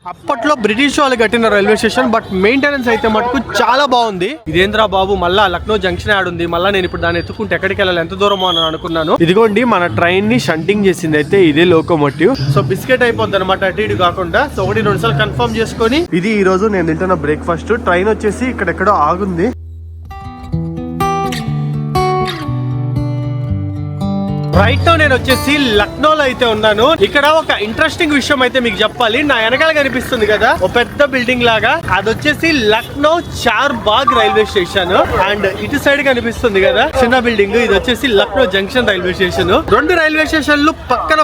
అప్పట్లో బ్రిటిష్ వాళ్ళు కట్టిన రైల్వే స్టేషన్, బట్ మెయింటెనెన్స్ అయితే మటుకు చాలా బాగుంది. ఇదేంద్రా బాబు మళ్ళా లక్నో జంక్షన్ యాడ్ ఉంది, మళ్ళీ నేను ఇప్పుడు దాన్ని ఎత్తుకుంటే ఎక్కడికి వెళ్ళాలి, ఎంత దూరమో అని అనుకున్నాను. ఇదిగోండి మన ట్రైన్ ని షంటింగ్ చేసింది అయితే ఇదే లోకోమోటివ్. సో బిస్కెట్ అయిపోద్ది అనమాట అటు ఇటు కాకుండా. సో 1-2 సార్లు కన్ఫర్మ్ చేసుకొని ఇది ఈ రోజు నేను తింటున్న బ్రేక్ఫాస్ట్. ట్రైన్ వచ్చేసి ఇక్కడెక్కడో ఆగుంది. రైట్ నౌ నేను వచ్చేసి లక్నోలో అయితే ఉన్నాను. ఇక్కడ ఒక ఇంట్రెస్టింగ్ విషయం అయితే మీకు చెప్పాలి. నా వెనకాల కనిపిస్తుంది కదా ఒక పెద్ద బిల్డింగ్ లాగా, అది వచ్చేసి లక్నో చార్ బాగ్ రైల్వే స్టేషన్. అండ్ ఇటు సైడ్ కనిపిస్తుంది కదా చిన్న బిల్డింగ్, ఇది వచ్చేసి Lucknow junction railway station. 2 railway స్టేషన్లు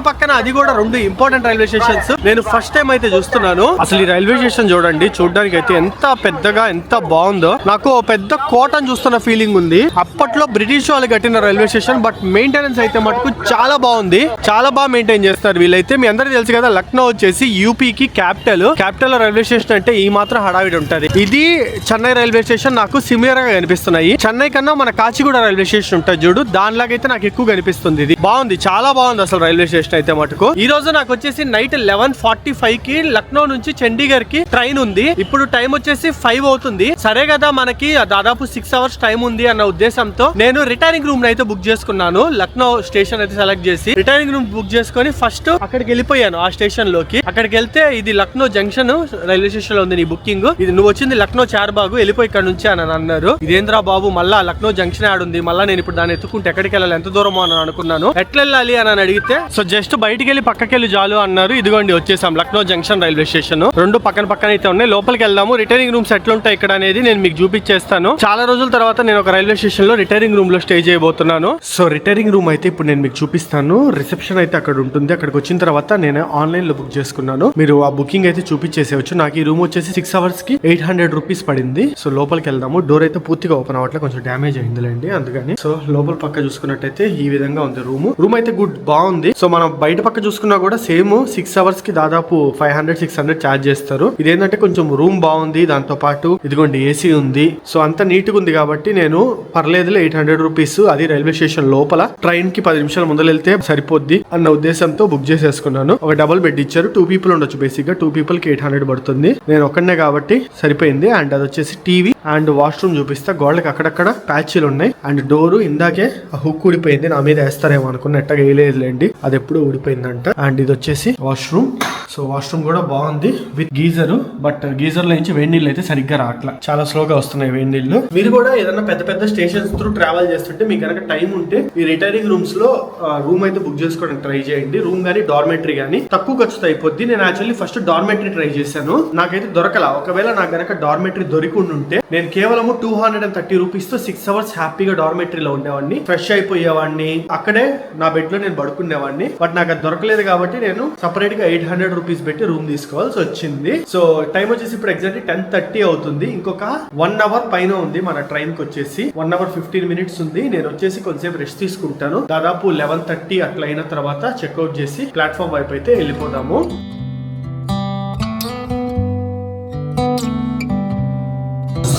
పక్కన, అది కూడా 2 ఇంపార్టెంట్ రైల్వే స్టేషన్స్. నేను ఫస్ట్ టైం అయితే చూస్తున్నాను. అసలు ఈ రైల్వే స్టేషన్ చూడండి, చూడడానికి అయితే ఎంత పెద్దగా ఎంత బాగుందో. నాకు ఓ పెద్ద కోటను చూస్తున్న ఫీలింగ్ ఉంది. అప్పట్లో బ్రిటిష్ వాళ్ళు కట్టిన రైల్వే స్టేషన్, బట్ మెయింటెనెన్స్ అయితే మటుకు చాలా బాగుంది. చాలా బాగా మెయింటైన్ చేస్తారు వీళ్ళైతే. మీ అందరికీ తెలుసు కదా లక్నో వచ్చేసి యూపీకి క్యాపిటల్ రైల్వే స్టేషన్ అంటే ఈ మాత్రం హడావిడి ఉంటది. ఇది చెన్నై రైల్వే స్టేషన్ నాకు సిమిలర్ గా కనిపిస్తున్నాయి. చెన్నై కన్నా మన కాచిగూడ రైల్వే స్టేషన్ ఉంటుంది చూడు, దానిలాగైతే నాకు ఎక్కువ కనిపిస్తుంది. ఇది బాగుంది, చాలా బాగుంది అసలు రైల్వే స్టేషన్ అయితే మటుకు. ఈ రోజు నాకు వచ్చేసి నైట్ 11:45 కి లక్నో నుంచి చండీగఢ్ కి ట్రైన్ ఉంది. ఇప్పుడు టైం వచ్చేసి 5 అవుతుంది. సరే కదా మనకి దాదాపు 6 అవర్స్ టైం ఉంది అన్న ఉద్దేశంతో నేను రిటైరింగ్ రూమ్ అయితే బుక్ చేసుకున్నాను. లక్నో స్టేషన్ అయితే సెలెక్ట్ చేసి రిటైరింగ్ రూమ్ బుక్ చేసుకొని ఫస్ట్ అక్కడికి వెళ్ళిపోయాను ఆ స్టేషన్ లోకి. అక్కడికి వెళ్తే ఇది లక్నో జంక్షన్ రైల్వే స్టేషన్ లో ఉంది నీ బుకింగ్, ఇది నువ్వు వచ్చింది లక్నో చార్బాగ్, వెళ్ళిపోయి ఇక్కడ నుంచి అని అన్నారు. ఇదేంద్రా బాబు మళ్ళా లక్నో జంక్షన్ యాడ్ ఉంది, మళ్ళీ నేను ఇప్పుడు దాన్ని ఎత్తుకుంటే ఎక్కడికి వెళ్ళాలి, ఎంత దూరమో అని అనుకున్నాను. ఎట్లా వెళ్ళాలి అని అడిగితే సో జస్ట్ బయటికి వెళ్ళి పక్కకెళ్ళి చాలు అన్నారు. ఇదిగోండి వచ్చేసాం లక్నో జంక్షన్ రైల్వే స్టేషన్. 2 పక్కన అయితే ఉన్నాయి. లోపలికి వెళ్దాము. రిటైరింగ్ రూమ్స్ ఎట్లుంటాయి ఇక్కడ అనేది నేను మీకు చూపించేస్తాను. చాలా రోజుల తర్వాత నేను ఒక రైల్వే స్టేషన్ లో రిటైరింగ్ రూమ్ లో స్టే చేయబోతున్నాను. సో రిటైరింగ్ రూమ్ అయితే ఇప్పుడు నేను మీకు చూపిస్తాను. రిసెప్షన్ అయితే అక్కడ ఉంటుంది. అక్కడికి వచ్చిన తర్వాత నేను ఆన్లైన్ లో బుక్ చేసుకున్నాను. మీరు ఆ బుకింగ్ అయితే చూపించేసేవచ్చు. నాకు ఈ రూమ్ వచ్చేసి 6 అవర్స్ కి 800 రూపీస్ పడింది. సో లోపలికి వెళ్దాము. డోర్ అయితే పూర్తిగా ఓపెన్ అవ్వట్లే, కొంచెం డ్యామేజ్ అయిందిలేండి అందుకని. సో లోపల పక్క చూసుకున్నట్టయితే ఈ విధంగా ఉంది రూమ్ అయితే గుడ్, బాగుంది. సో మనం బయట పక్క చూసుకున్నా కూడా సేమ్ 6 అవర్స్ కి దాదాపు 500-600 ఛార్జ్ చేస్తారు. ఇదేంటంటే కొంచెం రూమ్ బాగుంది, దాంతో పాటు ఇదిగోండి ఏసీ ఉంది. సో అంత నీట్ గా ఉంది కాబట్టి నేను పర్లేదులే 800 రూపీస్, అది రైల్వే స్టేషన్ లోపల ట్రైన్ కి 10 నిమిషాల ముందు వెళ్తే సరిపోద్ది అన్న ఉద్దేశంతో బుక్ చేసేసుకున్నాను. ఒక డబుల్ బెడ్ ఇచ్చారు. 2 పీపుల్ ఉండొచ్చు బేసిక్ గా. 2 పీపుల్ కి 800 పడుతుంది. నేను ఒక్కడనే కాబట్టి సరిపోయింది. అండ్ అది వచ్చేసి టీవీ అండ్ వాష్రూమ్ చూపిస్తా. గోడకి అక్కడక్కడ ప్యాచ్లు ఉన్నాయి. అండ్ డోరు ఇందాకే హుక్ ఊడిపోయింది, నా మీద వేస్తారేమో అనుకున్న, ఎట్టగా వేయలేదులేండి, అది ఎప్పుడు ఊడిపోయిందంట. అండ్ ఇది వచ్చేసి వాష్రూమ్. సో వాష్రూమ్ కూడా బాగుంది విత్ గీజర్, బట్ గీజర్ లో నుంచి వేడి నీళ్ళు అయితే సరిగ్గా రావట్లా, చాలా స్లోగా వస్తున్నాయి వేడి నీళ్లు. మీరు కూడా ఏదైనా పెద్ద స్టేషన్స్ త్రూ ట్రావెల్ చేస్తుంటే మీకు కనుక టైం ఉంటే ఈ రిటైరింగ్ రూమ్స్ లో రూమ్ అయితే బుక్ చేసుకోవడానికి ట్రై చేయండి. రూమ్ గానీ డార్మెటరీ గానీ తక్కువ ఖర్చుతో అయిపోద్ది. నేను యాక్చువల్లీ ఫస్ట్ డార్మెటరీ ట్రై చేశాను, నాకైతే దొరకలా. ఒకవేళ నాకు గనక డార్మెటరీ దొరికిండుంటే నేను కేవలం 230 రూపీస్ తో 6 అవర్స్ హ్యాపీగా డార్మెటరీలో ఉండేవాడిని, ఫ్రెష్ అయిపోయేవాడిని, అక్కడే నా బెడ్ లో నేను పడుకునేవాడిని. బట్ నాకు అది దొరకలేదు కాబట్టి నేను సపరేట్ గా 800 రూపీస్ పెట్టి రూమ్ తీసుకోవాల్సి వచ్చింది. సో టైం వచ్చేసి ఇప్పుడు ఎగ్జాక్ట్లీ 10:30 అవుతుంది. ఇంకొక 1 అవర్ పైన ఉంది మన ట్రైన్ కి వచ్చేసి. 1 అవర్ 15 మినిట్స్ ఉంది. నేను వచ్చేసి కొంచెంసేపు రెస్ట్ తీసుకుంటాను. దాదాపు 11:30 అట్లా అయిన తర్వాత చెక్అవుట్ చేసి ప్లాట్ఫామ్ వైపు అయితే వెళ్ళిపోదాము.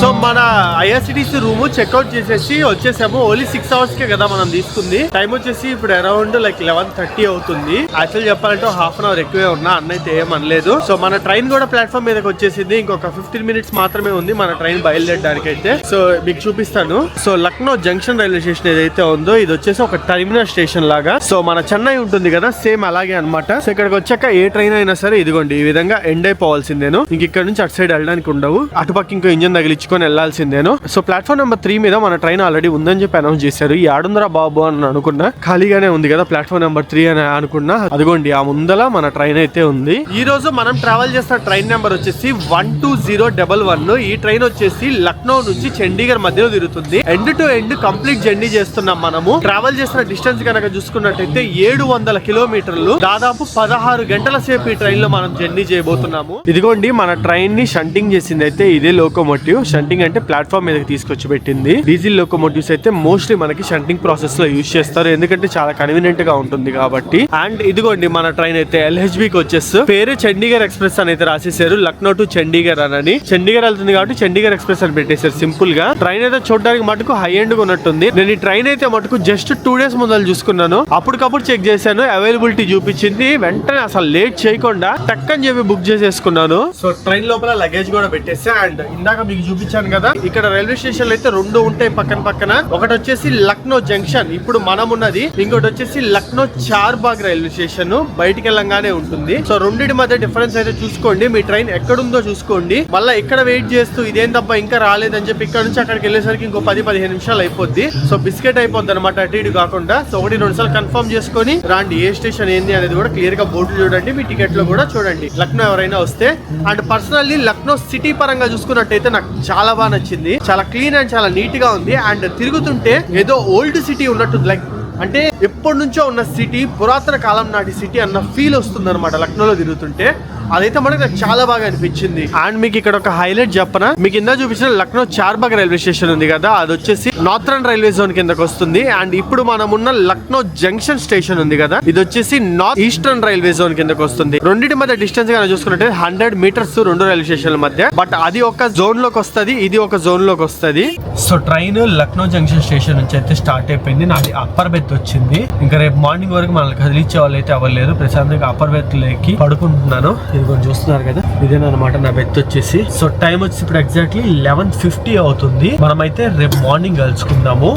సో మన ఐఆర్సిటిసి రూమ్ చెక్అవుట్ చేసేసి వచ్చేసాము. ఓన్లీ 6 అవర్స్ కే కదా మనం తీసుకుంది. టైం వచ్చేసి ఇప్పుడు అరౌండ్ 11:30 అవుతుంది. యాక్చువల్ చెప్పాలంటే హాఫ్ అన్ అవర్ ఎక్కువే ఉన్నా, అన్న అయితే ఏమనలేదు. సో మన ట్రైన్ కూడా ప్లాట్ఫామ్ మీదకి వచ్చేసింది. ఇంకొక 15 మినిట్స్ మాత్రమే ఉంది మన ట్రైన్ బయలుదేరడానికి అయితే. సో మీకు చూపిస్తాను. So Lucknow junction railway station ఏదైతే ఉందో ఇది వచ్చేసి ఒక టర్మినల్ స్టేషన్ లాగా. సో మన చెన్నై ఉంటుంది కదా సేమ్ అలాగే అనమాట. సో ఇక్కడికి వచ్చాక ఏ ట్రైన్ అయినా సరే ఇదిగోండి ఈ విధంగా ఎండ్ అయిపోవాల్సిందేను. ఇంక ఇక్కడ నుంచి అటు సైడ్ వెళ్ళడానికి ఉండవు, అటుపక్క ఇంకో ఇంజన్ తగిలించుకొని వెళ్లాల్సిందేను. సో ప్లాట్ఫామ్ నెంబర్ 3 మీద మన ట్రైన్ ఆల్రెడీ ఉందని చెప్పి అనౌన్స్ చేశారు. ఈ ఆడుందరా బాబు అని అనుకున్నా, ఖాళీగానే ఉంది కదా ప్లాట్ఫామ్ నెంబర్ 3 అని అనుకున్నా. అదిగోండి ఆ ముందల మన ట్రైన్ అయితే ఉంది. ఈ రోజు మనం ట్రావెల్ చేస్తున్న ట్రైన్ నెంబర్ వచ్చేసి 12011. ఈ ట్రైన్ వచ్చేసి లక్నో నుంచి చండీగఢ్ మధ్యలో తిరుగుతుంది. End to end complete journey చేస్తున్నాం. మనము ట్రావెల్ చేసిన డిస్టెన్స్ కనుక చూసుకున్నట్టయితే 700 కిలోమీటర్లు, దాదాపు 16 గంటల సేపు ఈ ట్రైన్ లో మనం జర్నీ చేయబోతున్నాము. ఇదిగోండి మన ట్రైన్ ని షంటింగ్ చేసింది అయితే ఇదే లోకోమోటివ్. షంటింగ్ షంటింగ్ అంటే ప్లాట్ఫామ్ మీదకి తీసుకొచ్చి పెట్టింది. డీజిల్ లోకోమోటివ్స్ అయితే మోస్ట్లీ మనకి షంటింగ్ ప్రాసెస్ లో యూజ్ చేస్తారు, ఎందుకంటే చాలా కన్వీనియంట్ గా ఉంటుంది కాబట్టి. అండ్ ఇదిగోండి మన ట్రైన్ అయితే LHBకి వచ్చేసి పేరు చండీగఢ్ ఎక్స్ప్రెస్ అని అయితే రాసేసారు. లక్నో టు చండీగఢ్ అని. చండీగఢ్ వెళ్తుంది కాబట్టి చండీగఢ్ ఎక్స్ప్రెస్ అని పెట్టేశారు సింపుల్ గా. ట్రైన్ అయితే చూడడానికి మటుకు హై ఎండ్ గా ఉన్నట్టుంది. నేను ఈ ట్రైన్ అయితే మటుకు జస్ట్ 2 days ముందర చూసుకున్నాను. అప్పటికప్పుడు చెక్ చేశాను, అవైలబిలిటీ చూపించింది. వెంటనే అసలు లేట్ చేయకుండా టక్కని చెప్పి బుక్ చేసేసుకున్నాను. సో ట్రైన్ లోపల లగేజ్ కూడా పెట్టేసా. అండ్ ఇందాక మీకు చూపించాను కదా, ఇక్కడ రైల్వే స్టేషన్ అయితే 2 ఉంటాయి పక్కన పక్కన. ఒకటి వచ్చేసి లక్నో జంక్షన్, ఇప్పుడు మనం ఉన్నది. ఇంకోటి వచ్చేసి లక్నో చార్బాగ్ రైల్వే స్టేషన్, బయటికి వెళ్ళంగానే ఉంటుంది. సో రెండింటి మధ్య డిఫరెన్స్ అయితే చూసుకోండి. మీ ట్రైన్ ఎక్కడుందో చూసుకోండి. మళ్ళీ ఇక్కడ వెయిట్ చేస్తూ ఇదేం తప్ప ఇంకా రాలేదని చెప్పి ఇక్కడ నుంచి అక్కడికి వెళ్ళేసరికి ఇంకో 10-15 నిమిషాలు అయిపోద్ది. సో బిస్కెట్ అయిపోద్ది అనమాట అటు ఇటు కాకుండా. సో 1-2 సార్లు కన్ఫర్మ్ చేసుకొని రాండి. ఏ స్టేషన్ ఏంది అనేది కూడా క్లియర్ గా బోర్డు చూడండి, మీ టికెట్ లో కూడా చూడండి లక్నో ఎవరైనా వస్తే. అండ్ పర్సనల్లీ లక్నో సిటీ పరంగా చూసుకున్నట్టయితే నాకు చాలా బాగా నచ్చింది. చాలా క్లీన్ అండ్ చాలా నీట్ గా ఉంది. అండ్ తిరుగుతుంటే ఏదో ఓల్డ్ సిటీ ఉన్నట్టు, లైక్ అంటే ఎప్పటి నుంచో ఉన్న సిటీ, పురాతన కాలం నాటి సిటీ అన్న ఫీల్ వస్తుంది అనమాట లక్నోలో తిరుగుతుంటే. అదైతే మనకి నాకు చాలా బాగా అనిపించింది. అండ్ మీకు ఇక్కడ ఒక హైలైట్ చెప్పనా, మీకు కింద చూపించిన లక్నో చార్బాగ్ రైల్వే స్టేషన్ ఉంది కదా, అది వచ్చేసి నార్థరన్ రైల్వే జోన్ కిందకి వస్తుంది. అండ్ ఇప్పుడు మనం ఉన్న లక్నో జంక్షన్ స్టేషన్ ఉంది కదా, ఇది వచ్చేసి నార్త్ ఈస్టర్న్ రైల్వే జోన్ కిందకి వస్తుంది. రెండింటి మధ్య డిస్టెన్స్ గా చూసుకున్నట్టు 100 meters 2 రైల్వే స్టేషన్ల మధ్య. బట్ అది ఒక జోన్ లోకి వస్తుంది, ఇది ఒక జోన్ లోకి వస్తుంది. So train Lucknow junction station నుంచి అయితే స్టార్ట్ అయిపోయింది. నాది అప్పర్ బెత్ వచ్చింది. ఇంకా రేపు మార్నింగ్ వరకు మనల్ని కదిలిచ్చే వాళ్ళు అయితే అవ్వలేదు. ప్రశాంతంగా అప్పర్ బెత్ లేకి పడుకుంటున్నాను. ఇది కొంచెం చూస్తున్నారు కదా, ఇదేనమాట నా బెత్ వచ్చేసి. సో టైం వచ్చి ఇప్పుడు ఎగ్జాక్ట్లీ 11:50 అవుతుంది. మనమైతే రేపు మార్నింగ్ కలుసుకుందాము.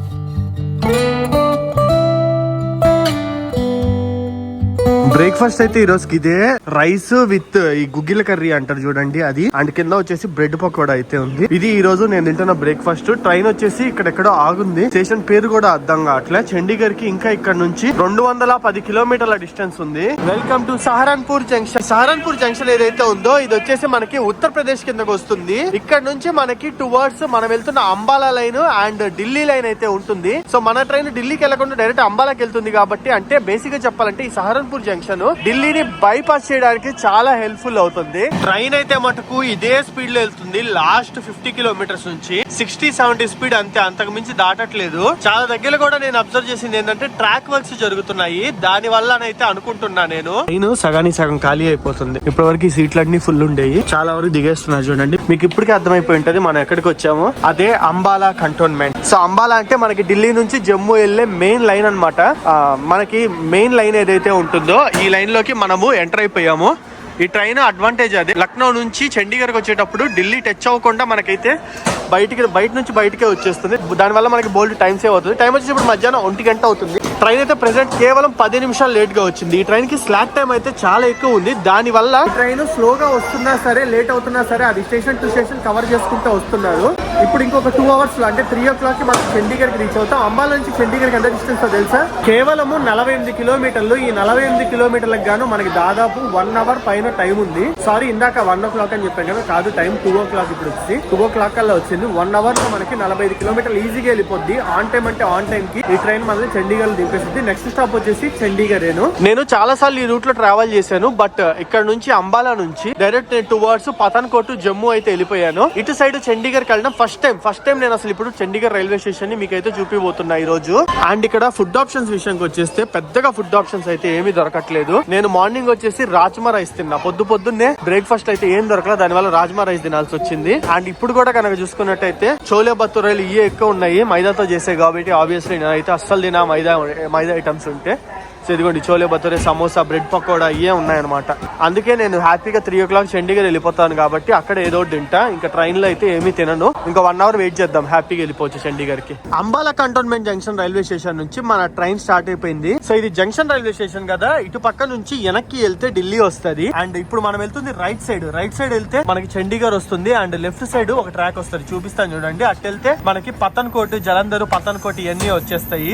బ్రేక్ఫాస్ట్ అయితే ఈ రోజుకి ఇదే, రైస్ విత్ ఈ గుగ్గిల కర్రీ అంటారు చూడండి అది. అండ్ కింద వచ్చేసి బ్రెడ్ పకోడా అయితే ఉంది. ఇది ఈ రోజు నేను తింటున్న బ్రేక్ఫాస్ట్. ట్రైన్ వచ్చేసి ఇక్కడెక్కడో ఆగుంది, స్టేషన్ పేరు కూడా అర్థం కావట్లే. చండీగఢ్ కి ఇంకా ఇక్కడ నుంచి 210 kilometers డిస్టెన్స్ ఉంది. Welcome to Saharanpur junction. Saharanpur junction ఏదైతే ఉందో ఇది వచ్చేసి మనకి ఉత్తరప్రదేశ్ కిందకి వస్తుంది. ఇక్కడ నుంచి మనకి టువర్డ్స్ మనం వెళ్తున్న Ambala line and Delhi line అయితే ఉంటుంది. సో మన ట్రైన్ ఢిల్లీకి వెళ్లకుండా డైరెక్ట్ అంబాలాకి వెళ్తుంది కాబట్టి, అంటే బేసిక్ గా చెప్పాలంటే ఈ సహరన్పూర్ జంక్షన్ ఢిల్లీని బైపాస్ చేయడానికి చాలా హెల్ప్ఫుల్ అవుతుంది. ట్రైన్ అయితే మటుకు ఇదే స్పీడ్ లో వెళ్తుంది. లాస్ట్ 50 kilometers నుంచి 60-70 స్పీడ్ అంతే, అంతకు మించి దాటట్లేదు. చాలా దగ్గర కూడా నేను అబ్జర్వ్ చేసింది ఏంటంటే ట్రాక్ వర్క్స్ జరుగుతున్నాయి, దాని వల్ల అయితే అనుకుంటున్నా నేను. ట్రైన్ సగానికి సగం ఖాళీ అయిపోతుంది. ఇప్పటి వరకు ఈ సీట్లన్నీ ఫుల్ ఉండేవి, చాలా వరకు దిగేస్తున్నారు చూడండి. మీకు ఇప్పటికే అర్థమైపోయి ఉంటది మనం ఎక్కడికి వచ్చాము. అదే అంబాలా కంటోన్మెంట్. సో అంబాలా అంటే మనకి ఢిల్లీ నుంచి జమ్మూ వెళ్లే మెయిన్ లైన్ అన్నమాట. మనకి మెయిన్ లైన్ ఏదైతే ఉంటుందో ఈ లైన్ లోకి మనము ఎంటర్ అయిపోయాము. ఈ ట్రైన్ అడ్వాంటేజ్ అది, లక్నో నుంచి చండీగఢ్ వచ్చేటప్పుడు ఢిల్లీ టచ్ అవ్వకుండా మనకైతే బయట నుంచి బయటకే వచ్చేస్తుంది. దానివల్ల మనకి బోల్డ్ టైం సేవ్ అవుతుంది. టైం వచ్చేసి ఇప్పుడు మధ్యాహ్నం 1 గంట అవుతుంది. ట్రైన్ అయితే ప్రెసెంట్ కేవలం 10 నిమిషాలు లేట్ గా వచ్చింది. ఈ ట్రైన్ కి స్లాక్ టైం అయితే చాలా ఎక్కువ ఉంది. దాని వల్ల ట్రైన్ స్లోగా వస్తున్నా సరే, లేట్ అవుతున్నా సరే, అది స్టేషన్ టు స్టేషన్ కవర్ చేసుకుంటూ వస్తున్నారు. ఇప్పుడు ఇంకొక 2 hours లో అంటే 3 o'clock కి మనం చండీగఢ్ కి రీచ్ అవుతాం. అంబాలా నుంచి చండీగఢ్ ఎంత డిస్టెన్స్ తెలుసా? కేవలము 48 kilometers. ఈ 48 kilometers గాను మనకి దాదాపు 1 hour పైన టైం ఉంది. సారీ, ఇందాక 1 o'clock అని చెప్పాను కదా, కాదు, టైం 2 o'clock ఇప్పుడు వచ్చి 2 o'clock కల్లా వచ్చింది. 1 hour లో మనకి 45 kilometers ఈజీగా వెళ్ళిపోద్ది. ఆన్ టైం అంటే ఆన్ టైం కి ఈ ట్రైన్ మనల్ని చండీగఢ్ దింపేస్తుంది. నెక్స్ట్ స్టాప్ వచ్చేసి చండీగఢ్. నేను చాలా సార్లు ఈ రూట్ లో ట్రావెల్ చేశాను, బట్ ఇక్కడ నుంచి అంబాలా నుంచి డైరెక్ట్ టువర్డ్స్ పఠాన్కోట్ జమ్మూ అయితే వెళ్ళిపోయాను. ఇటు సైడ్ చండీగఢ్ వెళ్ళడం ఫస్ట్ టైం నేను అసలు ఇప్పుడు చండీగఢ్ రైల్వే స్టేషన్ ని మీకైతే చూపిపోతున్నా ఈ రోజు. అండ్ ఇక్కడ ఫుడ్ ఆప్షన్స్ విషయానికి వచ్చేస్తే పెద్దగా ఫుడ్ ఆప్షన్స్ అయితే ఏమీ దొరకట్లేదు. నేను మార్నింగ్ వచ్చేసి రాజ్మా రైస్ తిన్నా. పొద్దున్నే బ్రేక్ఫాస్ట్ అయితే ఏం దొరకలేదు, దానివల్ల రాజ్మా రైస్ తినాల్సి వచ్చింది. అండ్ ఇప్పుడు కూడా కనుక చూసుకున్నట్టయితే చోలే భటూరేలు ఇవే ఎక్కువ ఉన్నాయి, మైదాతో చేసే కాబట్టి. ఆబ్వియస్లీ నేనైతే అస్సలు తినా మైదా ఐటమ్స్ ఉంటే. సో ఇదిగోండి చోలే భటూరే, సమోసా, బ్రెడ్ పకోడా ఇవే ఉన్నాయన్నమాట. అందుకే నేను హ్యాపీగా 3 o'clock చండీగఢ్ వెళ్ళిపోతాను కాబట్టి అక్కడ ఏదో తింటా. ఇంకా ట్రైన్ లో అయితే ఏమీ తినను. ఇంకా 1 hour వెయిట్ చేద్దాం, హ్యాపీగా వెళ్ళిపోవచ్చు చండీగఢ్ కి. Ambala cantonment junction railway station నుంచి మన ట్రైన్ స్టార్ట్ అయిపోయింది. సో ఇది జంక్షన్ రైల్వే స్టేషన్ కదా, ఇటు పక్క నుంచి వెనక్కి వెళ్తే ఢిల్లీ వస్తుంది. అండ్ ఇప్పుడు మనం వెళ్తుంది రైట్ సైడ్ వెళ్తే మనకి చండీగఢ్ వస్తుంది. అండ్ లెఫ్ట్ సైడ్ ఒక ట్రాక్ వస్తుంది, చూపిస్తాను చూడండి. అటు వెళ్తే మనకి పఠాన్కోట్, జలంధర్, పఠాన్కోట్ ఇవన్నీ వచ్చేస్తాయి.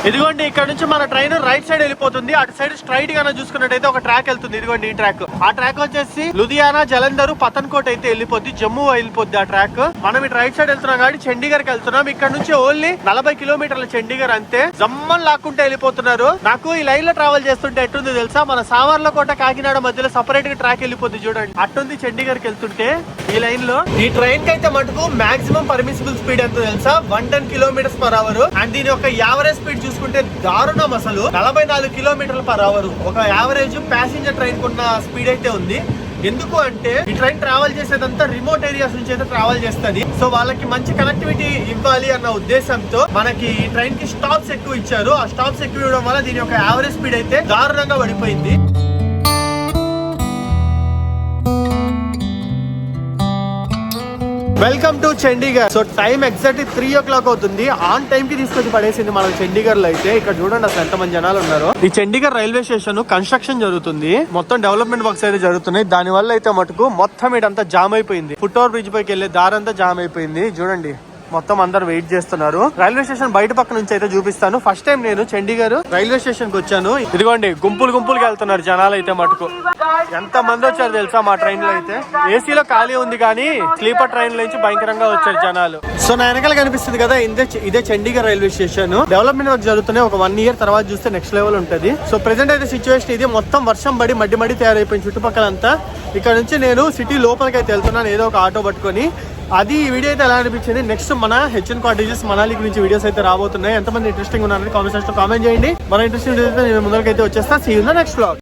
ఇదిగోండి ఇక్కడ నుంచి మన ట్రైన్ రైట్ సైడ్ వెళ్ళిపోతుంది. అటు సైడ్ స్ట్రైట్ గా చూసుకున్నట్టయితే ఒక ట్రాక్ వెళ్తుంది. ఇదిగోండి ఈ ట్రాక్. ఆ ట్రాక్ వచ్చేసి లుధియానా, జలంధర్, పతన్కోట్ అయితే వెళ్ళిపోద్ది, జమ్మూ వెళ్ళిపోద్ది ఆ ట్రాక్. మనం ఇటు రైట్ సైడ్ వెళ్తున్నాం కాబట్టి చండీగఢ్ కి వెళ్తున్నాం. ఇక్కడ నుంచి ఓన్లీ 40 కిలోమీటర్ల చండీగఢ్ అంతే. జమ్మన్ లాక్కుంటే వెళ్ళిపోతున్నారు. నాకు ఈ లైన్ లో ట్రావెల్ చేస్తుంటే ఎట్టుంది తెలుసా, మన సామర్లకోట కాకినాడ మధ్యలో సపరేట్ గా ట్రాక్ వెళ్ళిపోద్ది చూడండి. అట్టుంది చండీగఢ్ కి వెళ్తుంటే ఈ లైన్ లో. ఈ ట్రైన్ కి అయితే మటుకు మాక్సిమం పర్మిసిబుల్ స్పీడ్ ఎంత తెలుసా, 110 కిలోమీటర్స్ పర్ అవర్. అండ్ దీని యొక్క యావరేజ్ స్పీడ్ చూసుకుంటే దారుణం అసలు 44 కిలోమీటర్ల పర్ అవర్. ఒక యావరేజ్ ప్యాసింజర్ ట్రైన్ కున్న స్పీడ్ అయితే ఉంది. ఎందుకు అంటే ఈ ట్రైన్ ట్రావెల్ చేసేదంతా రిమోట్ ఏరియాస్ నుంచి అయితే ట్రావెల్ చేస్తుంది. సో వాళ్ళకి మంచి కనెక్టివిటీ ఇవ్వాలి అన్న ఉద్దేశంతో మనకి ఈ ట్రైన్ కి స్టాప్స్ ఎక్కువ ఇచ్చారు. ఆ స్టాప్స్ ఎక్కువ ఇవ్వడం వల్ల దీని యొక్క యావరేజ్ స్పీడ్ అయితే దారుణంగా పడిపోయింది. Welcome to Chandigarh. So time exactly 3 o'clock అవుతుంది. ఆన్ టైం కి తీసుకొచ్చి పడేసింది మనకు చండీగఢ్ లో అయితే. ఇక్కడ చూడండి అసలు ఎంతమంది జనాలు ఉన్నారు. ఈ చండీగఢ్ రైల్వే స్టేషన్ కన్స్ట్రక్షన్ జరుగుతుంది, మొత్తం డెవలప్మెంట్ వర్క్స్ అయితే జరుగుతున్నాయి. దాని వల్ల అయితే మటుకు మొత్తం ఇదంతా జామ్ అయిపోయింది. ఫుట్ ఓవర్ బ్రిడ్జ్ పైకి వెళ్లే దారంతా జామ్ అయిపోయింది. చూడండి మొత్తం అందరు వెయిట్ చేస్తున్నారు. రైల్వే స్టేషన్ బయట పక్క నుంచి అయితే చూపిస్తాను. ఫస్ట్ టైం నేను చండీగఢ్ రైల్వే స్టేషన్ కి వచ్చాను. ఇదిగోండి గుంపులుగా వెళ్తున్నారు జనాలు అయితే మటుకు. ఎంత మంది వచ్చారు తెలుసా మా ట్రైన్ లో అయితే. ఏసీలో ఖాళీ ఉంది కానీ స్లీపర్ ట్రైన్ నుంచి భయంకరంగా వచ్చారు జనాలు. సో నా వెనకాల కనిపిస్తుంది కదా, ఇదే Chandigarh railway station. Development work జరుగుతున్నాయి. ఒక 1 year తర్వాత చూస్తే నెక్స్ట్ లెవెల్ ఉంటది. సో ప్రెసెంట్ అయితే సిచ్యువేషన్ ఇది. మొత్తం వర్షం పడి మడ్డి తయారైపోయింది చుట్టుపక్కల అంతా. ఇక్కడ నుంచి నేను సిటీ లోపలికి అయితే వెళ్తున్నాను ఏదో ఒక ఆటో పట్టుకొని. అది ఈ వీడియో అయితే ఎలా అనిపించింది. నెక్స్ట్ మన హెచ్ఎన్ కాటేజెస్ మనాలి గురించి వీడియోస్ అయితే రాబోతున్నాయి. ఎంతమంది ఇంట్రెస్టింగ్ ఉన్నారని కామెంట్ సెక్షన్ లో కామెంట్ చేయండి. మన ఇంట్రెస్టింగ్ వీడియో అయితే నేను ముందరకైతే వచ్చేస్తా. See you in the next vlog.